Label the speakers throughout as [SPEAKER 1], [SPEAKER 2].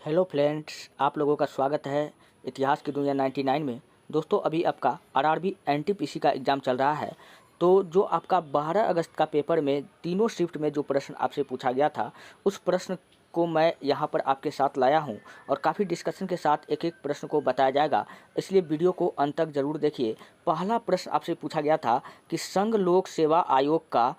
[SPEAKER 1] Hello friends, आप लोगों का स्वागत है इतिहास की दुनिया 99 में। दोस्तों, अभी आपका आरआरबी एनटीपीसी का एग्ज़ाम चल रहा है। तो जो आपका 12 अगस्त का पेपर में तीनों शिफ्ट में जो प्रश्न आपसे पूछा गया था, उस प्रश्न को मैं यहाँ पर आपके साथ लाया हूँ और काफ़ी डिस्कशन के साथ एक एक प्रश्न को बताया जाएगा, इसलिए वीडियो को अंत तक ज़रूर देखिए। पहला प्रश्न आपसे पूछा गया था कि संघ लोक सेवा आयोग का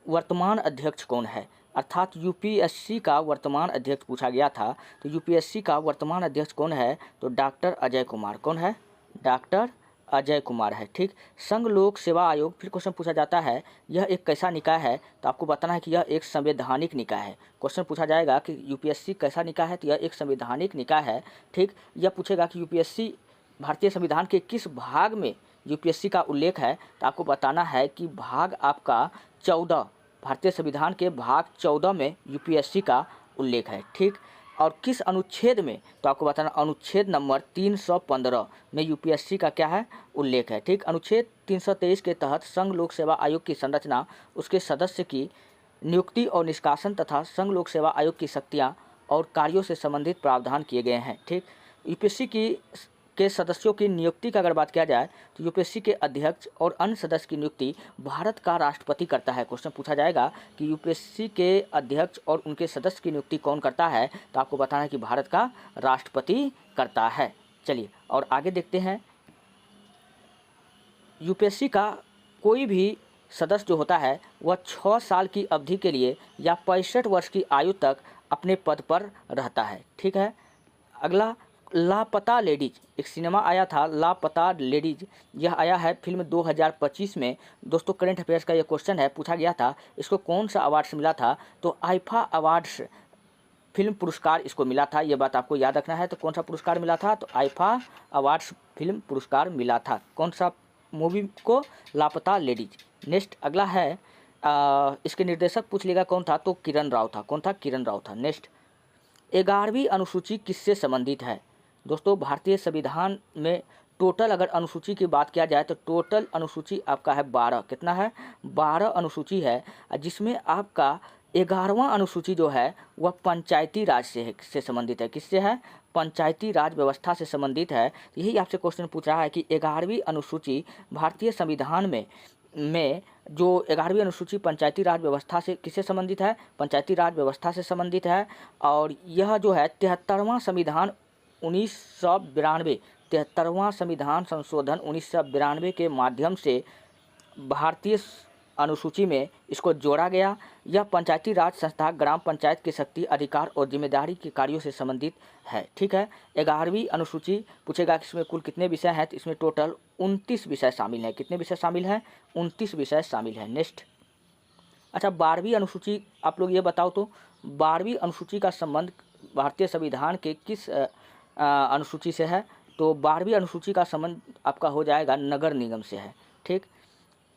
[SPEAKER 1] वर्तमान अध्यक्ष कौन है, अर्थात यूपीएससी का वर्तमान अध्यक्ष पूछा गया था। तो यूपीएससी का वर्तमान अध्यक्ष कौन है, तो डॉक्टर अजय कुमार। कौन है? डॉक्टर अजय कुमार है। ठीक। संघ लोक सेवा आयोग, फिर क्वेश्चन पूछा जाता है यह एक कैसा निकाय है, तो आपको बताना है कि यह एक संवैधानिक निकाय है। क्वेश्चन पूछा जाएगा कि यूपीएससी कैसा निकाय है, तो यह एक संवैधानिक निकाय है। ठीक। यह पूछेगा कि यूपीएससी भारतीय संविधान के किस भाग में यूपीएससी का उल्लेख है, तो आपको बताना है कि भाग आपका 14, भारतीय संविधान के भाग 14 में यूपीएससी का उल्लेख है। ठीक। और किस अनुच्छेद में, तो आपको बताना अनुच्छेद नंबर 315 में यूपीएससी का क्या है, उल्लेख है। ठीक। अनुच्छेद 323 के तहत संघ लोक सेवा आयोग की संरचना, उसके सदस्य की नियुक्ति और निष्कासन तथा संघ लोक सेवा आयोग की शक्तियाँ और कार्यों से संबंधित प्रावधान किए गए हैं। ठीक। यूपीएससी के सदस्यों की नियुक्ति का अगर बात किया जाए, तो यूपीएससी के अध्यक्ष और अन्य सदस्य की नियुक्ति भारत का राष्ट्रपति करता है। क्वेश्चन पूछा जाएगा कि यूपीएससी के अध्यक्ष और उनके सदस्य की नियुक्ति कौन करता है, तो आपको बताना है कि भारत का राष्ट्रपति करता है। चलिए और आगे देखते हैं। यूपीएससी का कोई भी सदस्य जो होता है वह 6 साल की अवधि के लिए या 65 वर्ष की आयु तक अपने पद पर रहता है। ठीक है। अगला, लापता लेडीज, एक सिनेमा आया था लापता लेडीज, यह आया है फिल्म 2025 में। दोस्तों, करंट अफेयर्स का यह क्वेश्चन है, पूछा गया था इसको कौन सा अवार्ड से मिला था, तो आईफा अवार्ड्स फिल्म पुरस्कार इसको मिला था। ये बात आपको याद रखना है। तो कौन सा पुरस्कार मिला था, तो आईफा अवार्ड्स फिल्म पुरस्कार मिला था। कौन सा मूवी को? लापता लेडीज। नेक्स्ट अगला है, इसके निर्देशक पूछ लेगा कौन था, तो किरण राव था। कौन था? किरण राव था। नेक्स्ट, 11वीं अनुसूची किससे संबंधित है? दोस्तों, भारतीय संविधान में टोटल अगर अनुसूची की बात किया जाए तो टोटल अनुसूची आपका है 12। कितना है? 12 अनुसूची है, जिसमें आपका 11वां अनुसूची जो है वह पंचायती राज से संबंधित है। किससे है? पंचायती राज व्यवस्था से संबंधित है। यही आपसे क्वेश्चन पूछ रहा है कि 11वीं अनुसूची भारतीय संविधान में जो 11वीं अनुसूची पंचायती राज व्यवस्था से किससे संबंधित है? पंचायती राज व्यवस्था से संबंधित है। और यह जो है 73वां संविधान 1992, 73वां संविधान संशोधन 1992 के माध्यम से भारतीय अनुसूची में इसको जोड़ा गया। यह पंचायती राज संस्था ग्राम पंचायत की शक्ति, अधिकार और जिम्मेदारी के कार्यों से संबंधित है। ठीक है। 11वीं अनुसूची पूछेगा कि इसमें कुल कितने विषय हैं, तो इसमें टोटल 29 विषय शामिल हैं। कितने विषय शामिल हैं? 29 विषय शामिल हैं। नेक्स्ट, अच्छा 12वीं अनुसूची आप लोग ये बताओ तो 12वीं अनुसूची का संबंध भारतीय संविधान के किस अनुसूची से है? तो 12वीं अनुसूची का संबंध आपका हो जाएगा नगर निगम से है। ठीक।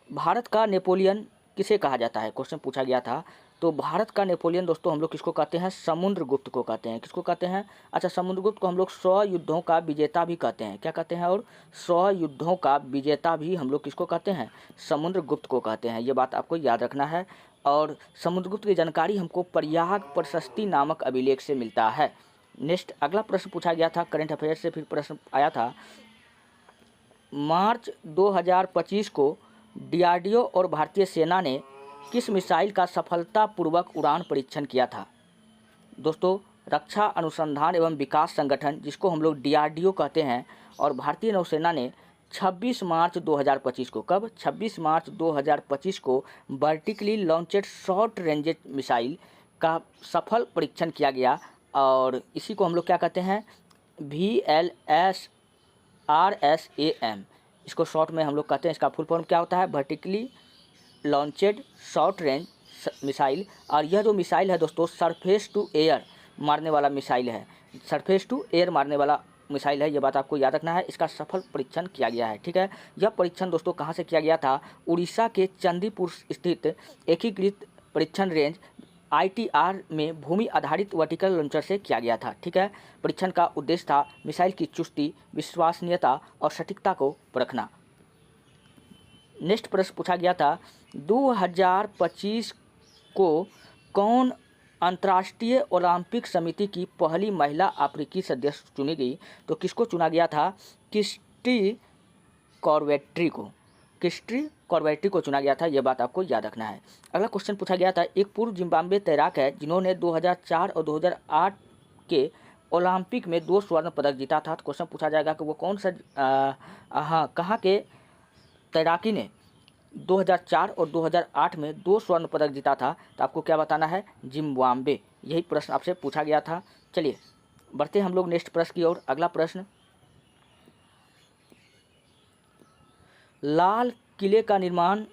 [SPEAKER 1] भारत का नेपोलियन किसे कहा जाता है? क्वेश्चन पूछा गया था। तो भारत का नेपोलियन दोस्तों हम लोग किसको कहते हैं? समुद्रगुप्त को कहते हैं। किसको कहते हैं? अच्छा, समुद्रगुप्त को हम लोग 100 युद्धों का विजेता भी कहते हैं। क्या कहते हैं? और 100 युद्धों का विजेता भी हम लोग किसको कहते हैं? समुद्रगुप्त को कहते हैं। ये बात आपको याद रखना है। और समुद्रगुप्त की जानकारी हमको प्रयाग प्रशस्ति नामक अभिलेख से मिलता है। नेक्स्ट अगला प्रश्न पूछा गया था करंट अफेयर से, फिर प्रश्न आया था मार्च 2025 को डीआरडीओ और भारतीय सेना ने किस मिसाइल का सफलतापूर्वक उड़ान परीक्षण किया था? दोस्तों, रक्षा अनुसंधान एवं विकास संगठन, जिसको हम लोग डीआरडीओ कहते हैं, और भारतीय नौसेना ने 26 मार्च 2025 को, कब? 26 मार्च 2025 को vertically launched short range missile का सफल परीक्षण किया गया। और इसी को हम लोग क्या कहते हैं? VLSRSAM, इसको शॉर्ट में हम लोग कहते हैं। इसका फुल फॉर्म क्या होता है? Vertically launched short range missile. और यह जो मिसाइल है दोस्तों, सरफेस टू एयर मारने वाला मिसाइल है। सरफेस टू एयर मारने वाला मिसाइल है, ये बात आपको याद रखना है। इसका सफल परीक्षण किया गया है। ठीक है। यह परीक्षण दोस्तों कहाँ से किया गया था? उड़ीसा के चंदीपुर स्थित एकीकृत परीक्षण रेंज ITR में भूमि आधारित वर्टिकल लॉन्चर से किया गया था। ठीक है। परीक्षण का उद्देश्य था मिसाइल की चुस्ती, विश्वसनीयता और सटीकता को परखना। नेक्स्ट प्रश्न पूछा गया था 2025 को कौन अंतर्राष्ट्रीय ओलंपिक समिति की पहली महिला अफ्रीकी सदस्य चुनी गई, तो किसको चुना गया था? क्रिस्टी कॉर्वेट्री को, क्रिस्टी कॉर्वेट्री को चुना गया था। ये बात आपको याद रखना है। अगला क्वेश्चन पूछा गया था, एक पूर्व जिम्बाब्वे तैराक है जिन्होंने 2004 और 2008 के ओलंपिक में 2 स्वर्ण पदक जीता था। तो क्वेश्चन पूछा जाएगा कि वो कौन सा कहाँ के तैराकी ने 2004 और 2008 में 2 स्वर्ण पदक जीता था? तो आपको क्या बताना है? जिम्बाब्वे। यही प्रश्न आपसे पूछा गया था। चलिए बढ़ते हम लोग नेक्स्ट प्रश्न की ओर। अगला प्रश्न, लाल किले का निर्माण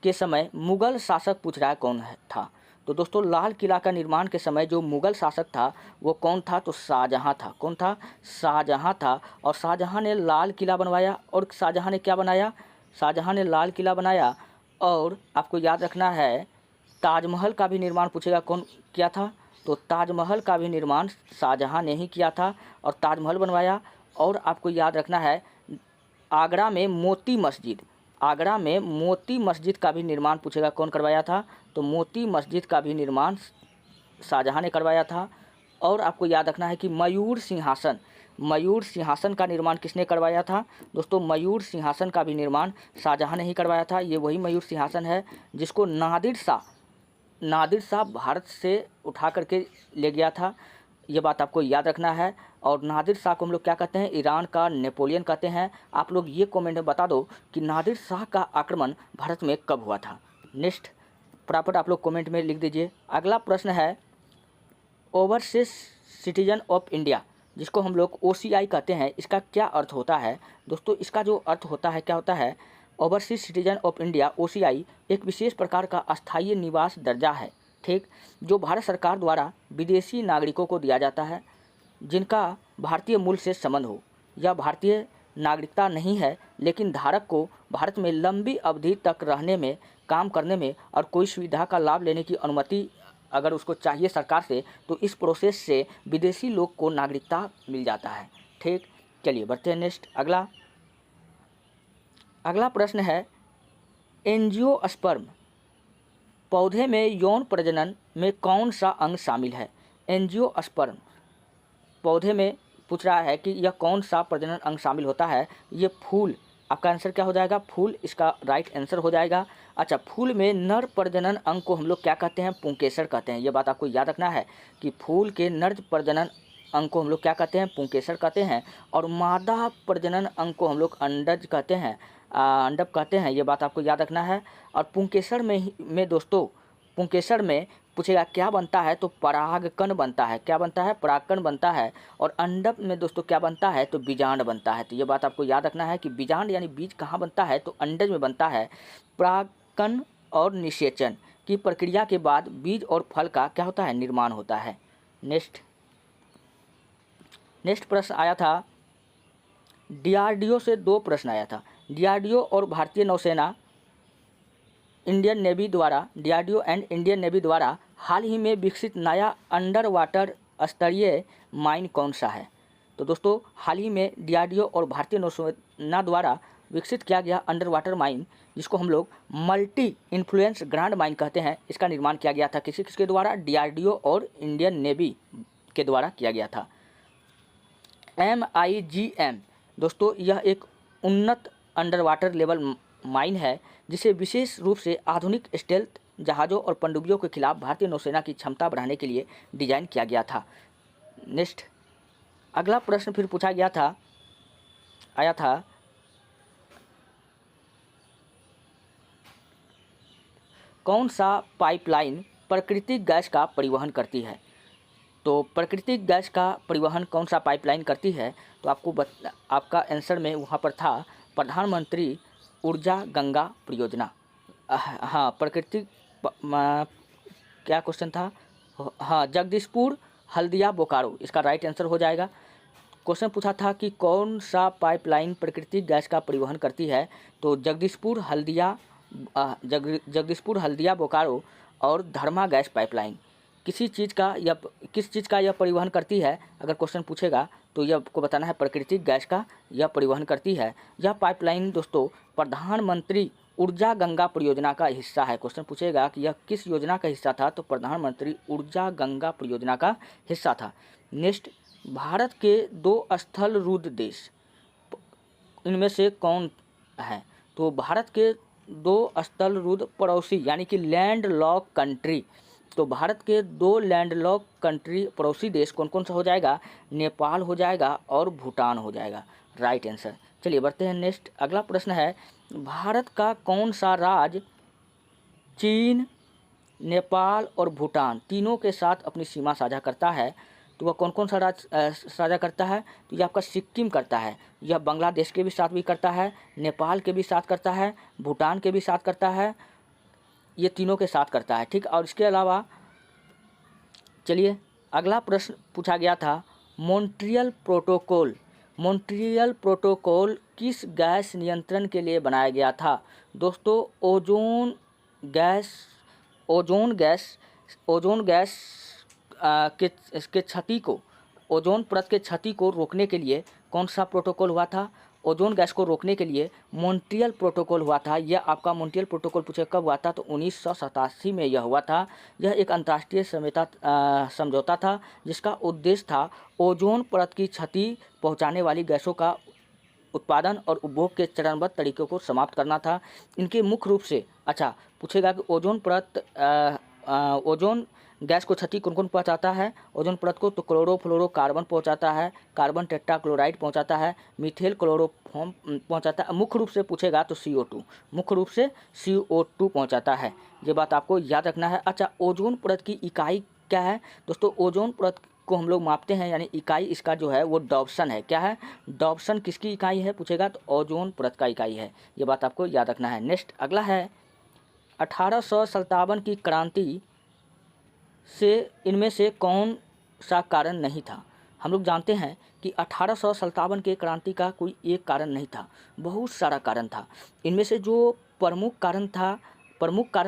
[SPEAKER 1] के समय मुगल शासक पूछ रहा है कौन था? तो दोस्तों लाल किला का निर्माण के समय जो मुगल शासक था वो कौन था? तो शाहजहां था। कौन था? शाहजहां था। और शाहजहां ने लाल किला बनवाया। और शाहजहां ने क्या बनाया? शाहजहां ने लाल किला बनाया। और आपको याद रखना है ताजमहल का भी निर्माण पूछेगा कौन किया था? तो ताजमहल का भी निर्माण शाहजहां ने ही किया था और ताजमहल बनवाया। और आपको याद रखना है आगरा में मोती मस्जिद, आगरा में मोती मस्जिद का भी निर्माण पूछेगा कौन करवाया था? तो मोती मस्जिद का भी निर्माण शाहजहां ने करवाया था। और आपको याद रखना है कि मयूर सिंहासन, मयूर सिंहासन का निर्माण किसने करवाया था? दोस्तों मयूर सिंहासन का भी निर्माण शाहजहां ने ही करवाया था। ये वही मयूर सिंहासन है जिसको नादिर शाह भारत से उठा करके ले गया था। ये बात आपको याद रखना है। और नादिर शाह को हम लोग क्या कहते हैं? ईरान का नेपोलियन कहते हैं। आप लोग ये कमेंट में बता दो कि नादिर शाह का आक्रमण भारत में कब हुआ था। नेक्स्ट फटाफट आप लोग कमेंट में लिख दीजिए। अगला प्रश्न है, ओवरसीज सिटीजन ऑफ इंडिया जिसको हम लोग OCI कहते हैं, इसका क्या अर्थ होता है? दोस्तों इसका जो अर्थ होता है क्या होता है? Overseas citizen of India OCI एक विशेष प्रकार का अस्थायी निवास दर्जा है, ठीक, जो भारत सरकार द्वारा विदेशी नागरिकों को दिया जाता है जिनका भारतीय मूल से संबंध हो या भारतीय नागरिकता नहीं है लेकिन धारक को भारत में लंबी अवधि तक रहने में, काम करने में और कोई सुविधा का लाभ लेने की अनुमति अगर उसको चाहिए सरकार से, तो इस प्रोसेस से विदेशी लोग को नागरिकता मिल जाता है, ठीक। चलिए बढ़ते हैं नेक्स्ट। अगला प्रश्न है, एंजियोस्पर्म पौधे में यौन प्रजनन में कौन सा अंग शामिल है? एंजियोस्पर्म पौधे में पूछ रहा है कि यह कौन सा प्रजनन अंग शामिल होता है? ये फूल। आपका आंसर क्या हो जाएगा? फूल इसका राइट आंसर हो जाएगा। अच्छा, फूल में नर प्रजनन अंग को हम लोग क्या कहते हैं? पुंकेसर कहते हैं। ये बात आपको याद रखना है कि फूल के नर प्रजनन अंग को हम लोग क्या कहते हैं? पुंकेसर कहते हैं। और मादा प्रजनन अंग को हम लोग अंडज कहते हैं, अंडप कहते हैं। ये बात आपको याद रखना है। और पुंकेसर में दोस्तों, पुंकेसर में पूछेगा क्या बनता है? तो परागकण बनता है। क्या बनता है? परागकण बनता है। और अंडप में दोस्तों क्या बनता है? तो बीजांड बनता है। तो ये बात आपको याद रखना है कि बीजांड यानी बीज कहाँ बनता है? तो अंडज में बनता है। परागकण और निषेचन की प्रक्रिया के बाद बीज और फल का क्या होता है? निर्माण होता है। नेक्स्ट प्रश्न आया था, DRDO से 2 प्रश्न आया था। DRDO और भारतीय नौसेना इंडियन नेवी द्वारा, DRDO एंड इंडियन नेवी द्वारा हाल ही में विकसित नया अंडर वाटर स्तरीय माइन कौन सा है? तो दोस्तों हाल ही में DRDO और भारतीय नौसेना द्वारा विकसित किया गया अंडर वाटर माइन, जिसको हम लोग मल्टी इन्फ्लुएंस ग्रांड माइन कहते हैं, इसका निर्माण किया गया था किसके द्वारा? DRDO और इंडियन नेवी के द्वारा किया गया था। MIGM दोस्तों यह एक उन्नत अंडर वाटर लेवल माइन है जिसे विशेष रूप से आधुनिक स्टेल्थ जहाज़ों और पनडुब्बियों के खिलाफ भारतीय नौसेना की क्षमता बढ़ाने के लिए डिजाइन किया गया था। नेक्स्ट अगला प्रश्न फिर पूछा गया था, आया था, कौन सा पाइपलाइन प्राकृतिक गैस का परिवहन करती है? तो प्राकृतिक गैस का परिवहन कौन सा पाइपलाइन करती है? तो आपका आंसर में वहाँ पर था प्रधानमंत्री ऊर्जा गंगा परियोजना। हाँ, प्राकृतिक क्या क्वेश्चन था? हाँ, जगदीशपुर हल्दिया बोकारो, इसका राइट आंसर हो जाएगा। क्वेश्चन पूछा था कि कौन सा पाइपलाइन प्राकृतिक गैस का परिवहन करती है? तो जगदीशपुर हल्दिया बोकारो और धर्मा गैस पाइपलाइन किस चीज़ का यह परिवहन करती है? अगर क्वेश्चन पूछेगा तो यह आपको बताना है प्राकृतिक गैस का यह परिवहन करती है। यह पाइपलाइन दोस्तों प्रधानमंत्री ऊर्जा गंगा परियोजना का हिस्सा है। क्वेश्चन पूछेगा कि यह किस योजना का हिस्सा था, तो प्रधानमंत्री ऊर्जा गंगा परियोजना का हिस्सा था। नेक्स्ट, भारत के 2 स्थलरूढ़ देश इनमें से कौन है, तो भारत के 2 स्थलरूढ़ पड़ोसी यानी कि लैंड लॉक कंट्री, तो भारत के 2 लैंड लॉक कंट्री पड़ोसी देश कौन कौन सा हो जाएगा, नेपाल हो जाएगा और भूटान हो जाएगा, राइट आंसर। चलिए बढ़ते हैं नेक्स्ट। अगला प्रश्न है, भारत का कौन सा राज्य चीन, नेपाल और भूटान तीनों के साथ अपनी सीमा साझा करता है, तो वह कौन कौन सा राज्य साझा करता है, तो यह आपका सिक्किम करता है। यह बांग्लादेश के भी साथ भी करता है, नेपाल के भी साथ करता है, भूटान के भी साथ करता है, ये तीनों के साथ करता है, ठीक। और इसके अलावा चलिए अगला प्रश्न पूछा गया था, मॉन्ट्रियल प्रोटोकॉल किस गैस नियंत्रण के लिए बनाया गया था। दोस्तों ओजोन गैस के क्षति को, ओजोन परत के क्षति को रोकने के लिए कौन सा प्रोटोकॉल हुआ था, ओजोन गैस को रोकने के लिए मॉन्ट्रियल प्रोटोकॉल हुआ था। यह आपका मॉन्ट्रियल प्रोटोकॉल पूछे कब हुआ था, तो 1987 में यह हुआ था। यह एक अंतर्राष्ट्रीय समझौता था जिसका उद्देश्य था ओजोन परत की क्षति पहुंचाने वाली गैसों का उत्पादन और उपभोग के चरणबद्ध तरीकों को समाप्त करना था। इनके मुख्य रूप से पूछेगा कि ओजोन गैस को क्षति कौन कौन पहुँचाता है ओजोन परत को, तो क्लोरोफ्लोरोकार्बन पहुँचाता है, कार्बन टेट्राक्लोराइड पहुँचाता है, मीथेल क्लोरोफॉर्म पहुँचाता है। मुख्य रूप से पूछेगा तो CO2 पहुँचाता है। ये बात आपको याद रखना है। अच्छा, ओजोन परत की इकाई क्या है दोस्तों, ओजोन परत को हम लोग मापते हैं, यानी इकाई इसका जो है वो डॉप्सन है। क्या है, डॉप्सन किसकी इकाई है पूछेगा तो ओजोन परत का इकाई है। ये बात आपको याद रखना है। नेक्स्ट अगला है, 1857 की क्रांति से इनमें से कौन सा कारण नहीं था। हम लोग जानते हैं कि 1857 के क्रांति का कोई एक कारण नहीं था, बहुत सारा कारण था। इनमें से जो प्रमुख कारण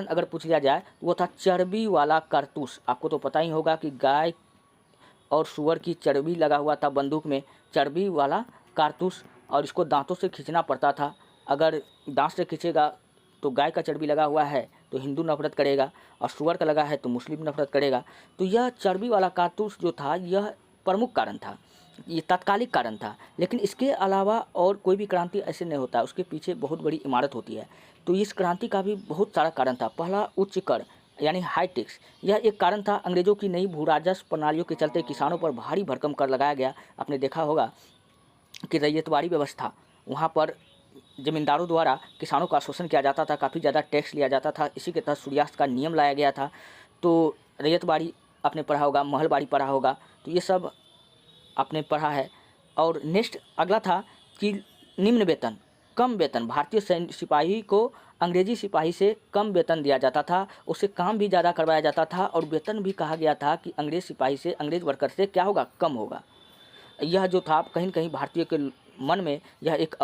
[SPEAKER 1] अगर पूछ लिया जाए वो था चर्बी वाला कारतूस। आपको तो पता ही होगा कि गाय और सूअर की चर्बी लगा हुआ था बंदूक में, चर्बी वाला कारतूस, और इसको दांतों से खींचना पड़ता था। अगर दांत से खींचेगा तो गाय का चर्बी लगा हुआ है तो हिंदू नफरत करेगा, और सूअर का लगा है तो मुस्लिम नफरत करेगा। तो यह चर्बी वाला कारतूस जो था यह प्रमुख कारण था, ये तात्कालिक कारण था। लेकिन इसके अलावा और कोई भी क्रांति ऐसे नहीं होता, उसके पीछे बहुत बड़ी इमारत होती है। तो इस क्रांति का भी बहुत सारा कारण था। पहला उच्च कर यानी हाई टैक्स, यह एक कारण था। अंग्रेजों की नई भू राजस्व प्रणालियों के चलते किसानों पर भारी भरकम कर लगाया गया। आपने देखा होगा कि रैयतवाड़ी व्यवस्था, वहाँ पर जमींदारों द्वारा किसानों का शोषण किया जाता था, काफ़ी ज़्यादा टैक्स लिया जाता था। इसी के तहत सूर्यास्त का नियम लाया गया था। तो रैयतवाड़ी आपने पढ़ा होगा, महलवाड़ी पढ़ा होगा, तो ये सब आपने पढ़ा है। और नेक्स्ट अगला था कि निम्न वेतन, कम वेतन, भारतीय सिपाही को अंग्रेजी सिपाही से कम वेतन दिया जाता था, उससे काम भी ज़्यादा करवाया जाता था, और वेतन भी कहा गया था कि अंग्रेज सिपाही से, अंग्रेज वर्कर से क्या होगा, कम होगा। यह जो था कहीं न कहीं भारतीय के मन में यह एक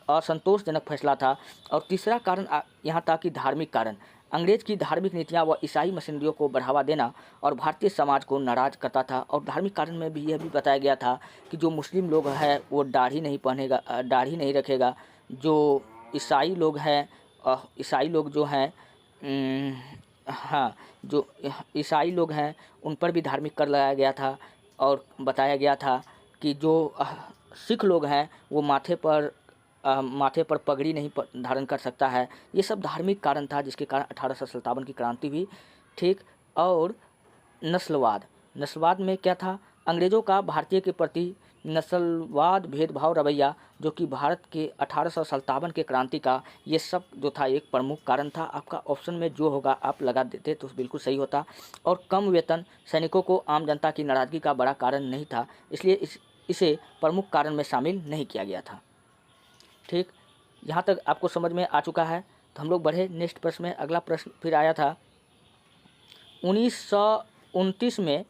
[SPEAKER 1] असंतोषजनक फैसला था। और तीसरा कारण यहाँ था कि धार्मिक कारण, अंग्रेज की धार्मिक नीतियाँ व ईसाई मशीनरियों को बढ़ावा देना और भारतीय समाज को नाराज़ करता था। और धार्मिक कारण में भी यह भी बताया गया था कि जो मुस्लिम लोग हैं वो दाढ़ी नहीं पहनेगा, दाढ़ी नहीं रखेगा। जो ईसाई लोग हैं, ईसाई लोग जो हैं जो ईसाई लोग हैं उन पर भी धार्मिक कर लगाया गया था। और बताया गया था कि जो सिख लोग हैं वो माथे पर पगड़ी नहीं धारण कर सकता है। ये सब धार्मिक कारण था जिसके कारण 1857 की क्रांति हुई, ठीक। और नस्लवाद में क्या था, अंग्रेज़ों का भारतीय के प्रति नस्लवाद भेदभाव रवैया, जो कि भारत के 1857 के क्रांति का ये सब जो था एक प्रमुख कारण था। आपका ऑप्शन में जो होगा आप लगा देते तो बिल्कुल सही होता। और कम वेतन सैनिकों को आम जनता की नाराज़गी का बड़ा कारण नहीं था, इसलिए इसे प्रमुख कारण में शामिल नहीं किया गया था, ठीक। यहाँ तक आपको समझ में आ चुका है। तो हम लोग बढ़े नेक्स्ट प्रश्न में। अगला प्रश्न फिर आया था, 1929 में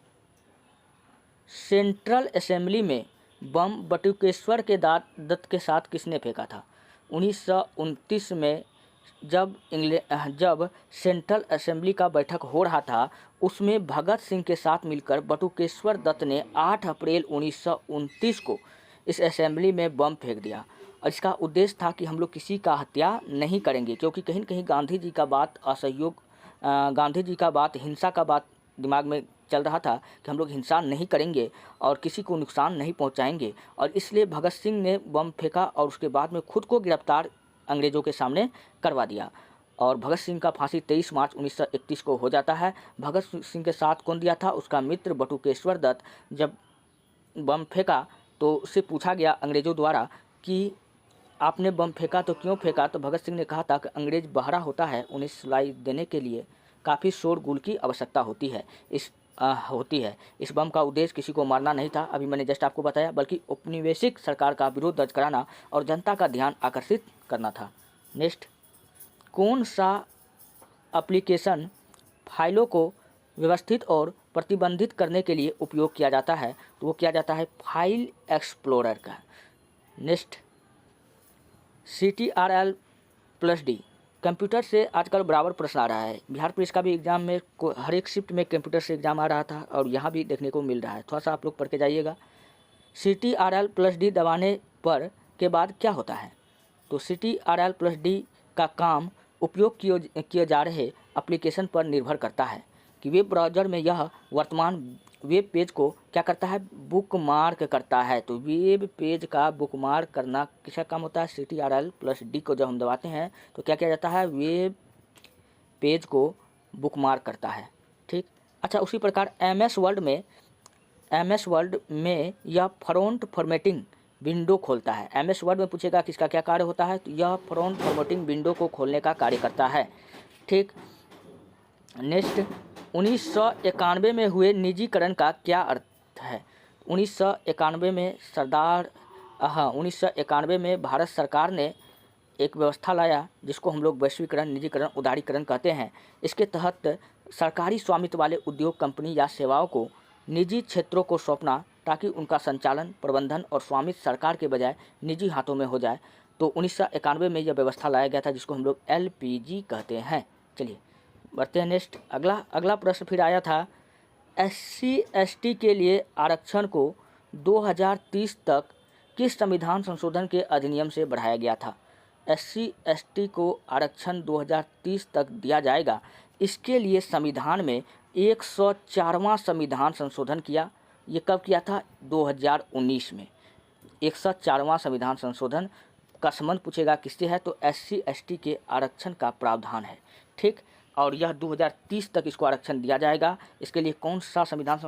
[SPEAKER 1] सेंट्रल असेंबली में बम बटुकेश्वर के दत्त के साथ किसने फेंका था। 1929 में जब सेंट्रल असेंबली का बैठक हो रहा था, उसमें भगत सिंह के साथ मिलकर बटुकेश्वर दत्त ने 8 अप्रैल 1929 को इस असेंबली में बम फेंक दिया। और इसका उद्देश्य था कि हम लोग किसी का हत्या नहीं करेंगे, क्योंकि कहीं न कहीं गांधी जी का बात असहयोग, गांधी जी का बात, हिंसा का बात दिमाग में चल रहा था कि हम लोग हिंसा नहीं करेंगे और किसी को नुकसान नहीं पहुंचाएंगे। और इसलिए भगत सिंह ने बम फेंका और उसके बाद में खुद को गिरफ्तार अंग्रेज़ों के सामने करवा दिया। और भगत सिंह का फांसी 23 मार्च 1931 को हो जाता है। भगत सिंह के साथ कौन दिया था? उसका मित्र बटुकेश्वर दत्त। जब बम फेंका तो उससे पूछा गया अंग्रेज़ों द्वारा कि आपने बम फेंका तो क्यों फेंका? तो भगत सिंह ने कहा था कि अंग्रेज़ बहरा होता है, उन्हें सुनाई देने के लिए काफ़ी शोरगुल की आवश्यकता होती है। इस बम का उद्देश्य किसी को मारना नहीं था, अभी मैंने जस्ट आपको बताया, बल्कि औपनिवेशिक सरकार का विरोध दर्ज कराना और जनता का ध्यान आकर्षित करना था। नेक्स्ट, कौन सा एप्लीकेशन फाइलों को व्यवस्थित और प्रतिबंधित करने के लिए उपयोग किया जाता है? तो वो किया जाता है फाइल एक्सप्लोरर का। Next, CTRL+D। कंप्यूटर से आजकल बराबर प्रश्न आ रहा है। बिहार पुलिस का भी एग्ज़ाम में हर एक शिफ्ट में कंप्यूटर से एग्ज़ाम आ रहा था और यहाँ भी देखने को मिल रहा है। थोड़ा सा आप लोग पढ़ के जाइएगा। CTRL+D दबाने पर के बाद क्या होता है? तो CTRL+D का काम उपयोग किए जा रहे एप्लीकेशन पर निर्भर करता है कि वेब ब्राउज़र में यह वर्तमान वेब पेज को क्या करता है? बुकमार्क करता है। तो वेब पेज का बुकमार्क करना किसका काम होता है? CTRL+D को जब हम दबाते हैं तो क्या किया जाता है? वेब पेज को बुकमार्क करता है। ठीक। अच्छा, उसी प्रकार MS वर्ड में यह फ्रंट फॉर्मेटिंग विंडो खोलता है। MS वर्ड में पूछेगा किसका क्या कार्य होता है? तो यह फ्रंट फॉर्मेटिंग विंडो को खोलने का कार्य करता है। ठीक। नेक्स्ट, 1991 में हुए निजीकरण का क्या अर्थ है? 1991 में 1991 में भारत सरकार ने एक व्यवस्था लाया जिसको हम लोग वैश्वीकरण, निजीकरण, उदारीकरण कहते हैं। इसके तहत सरकारी स्वामित्व वाले उद्योग, कंपनी या सेवाओं को निजी क्षेत्रों को सौंपना ताकि उनका संचालन, प्रबंधन और स्वामित्व सरकार के बजाय निजी हाथों में हो जाए। तो 1991 में यह व्यवस्था लाया गया था जिसको हम लोग LPG कहते हैं। चलिए बढ़ते हैं। नेक्स्ट, अगला प्रश्न फिर आया था, SC/ST के लिए आरक्षण को 2030 तक किस संविधान संशोधन के अधिनियम से बढ़ाया गया था? SC/ST को आरक्षण 2030 तक दिया जाएगा, इसके लिए संविधान में 104वां संविधान संशोधन किया। ये कब किया था? 2019 में। 104वां संविधान संशोधन का संबंध पूछेगा किससे है? तो SC/ST के आरक्षण का प्रावधान है। ठीक। और यह 2030 तक इसको आरक्षण दिया जाएगा। इसके लिए कौन सा संविधान